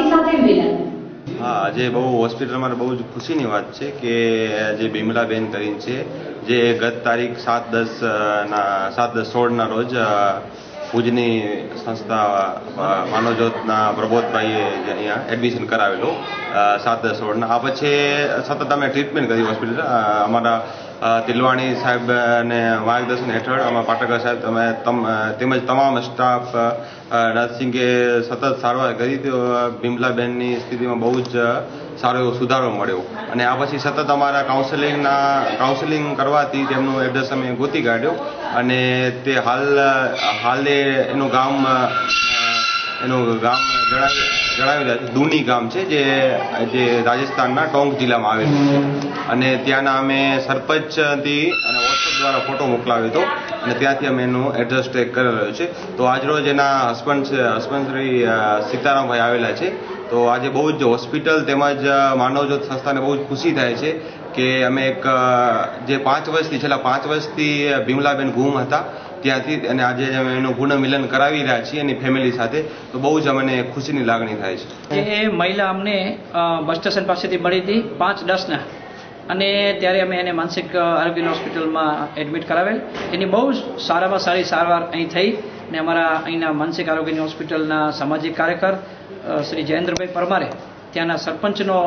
પતિ સાથે મિલન। हाँ, આજે બહુ હોસ્પિટલમાં બહુ જ ખુશીની વાત છે કે જે બિમલાબેન કરીને છે જે ગત તારીખ 7/10/16ના રોજ ભુજની સંસ્થા માનવજ્યોતના પ્રબોધભાઈએ અહીંયા એડમિશન કરાવેલું 7/10/16ના। આ પછી સતત અમે ટ્રીટમેન્ટ કરી હોસ્પિટલ અમારા તિલવાણી સાહેબને માર્ગદર્શન હેઠળ અમારા પાટકર સાહેબ તેમજ તમામ સ્ટાફ નર્સિંગે સતત સારવાર કરી તો બિમલાબેનની સ્થિતિમાં બહુ જ સારો એવો સુધારો મળ્યો અને આ પછી સતત અમારા કાઉન્સેલિંગ કરવાથી તેમનું એડ્રેસ અમે ગોતી કાઢ્યો અને તે હાલે એનું ગામ જણાવેલું છે દૂની ગામ છે જે રાજસ્થાનના ટોંક જિલ્લામાં આવેલું છે અને ત્યાંના અમે સરપંચથી અને વોટ્સઅપ દ્વારા ફોટો મોકલાવ્યો હતો અને ત્યાંથી અમે એનું એડ્રેસ ટ્રેક કરેલો છે। તો આજરોજ એના હસબન્ડ શ્રી સીતારામભાઈ આવેલા છે। તો આજે બહુ જ હોસ્પિટલ તેમજ માનવજ્યોત સંસ્થાને બહુ જ ખુશી થાય છે કે અમે એક જે છેલ્લા 5 વર્ષથી બિમલાબેન ગુમ હતા ત્યાંથી અને આજે અમે એનું પુનઃમિલન કરાવી રહ્યા છીએ એની ફેમિલી સાથે। તો બહુ જ અમને ખુશીની લાગણી થાય છે। એ મહિલા અમને બસ સ્ટેશન પાસેથી મળી હતી 5:10ના અને ત્યારે અમે એને માનસિક આરોગ્ય હોસ્પિટલમાં એડમિટ કરાવેલ। એની બહુ જ સારામાં સારી સારવાર અહીં થઈ ને અમારા અહીંના માનસિક આરોગ્યની હોસ્પિટલના સામાજિક કાર્યકર શ્રી જયેન્દ્રભાઈ પરમારે ત્યાંના સરપંચનો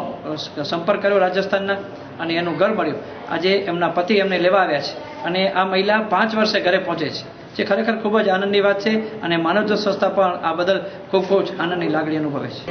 સંપર્ક કર્યો રાજસ્થાનના અને એનું ઘર મળ્યું। આજે એમના પતિ એમને લેવા આવ્યા છે અને આ મહિલા 5 વર્ષે ઘરે પહોંચે છે જે ખરેખર ખૂબ જ આનંદની વાત છે અને માનવજ્યોત સંસ્થા પણ આ બદલ ખૂબ આનંદની લાગણી અનુભવે છે।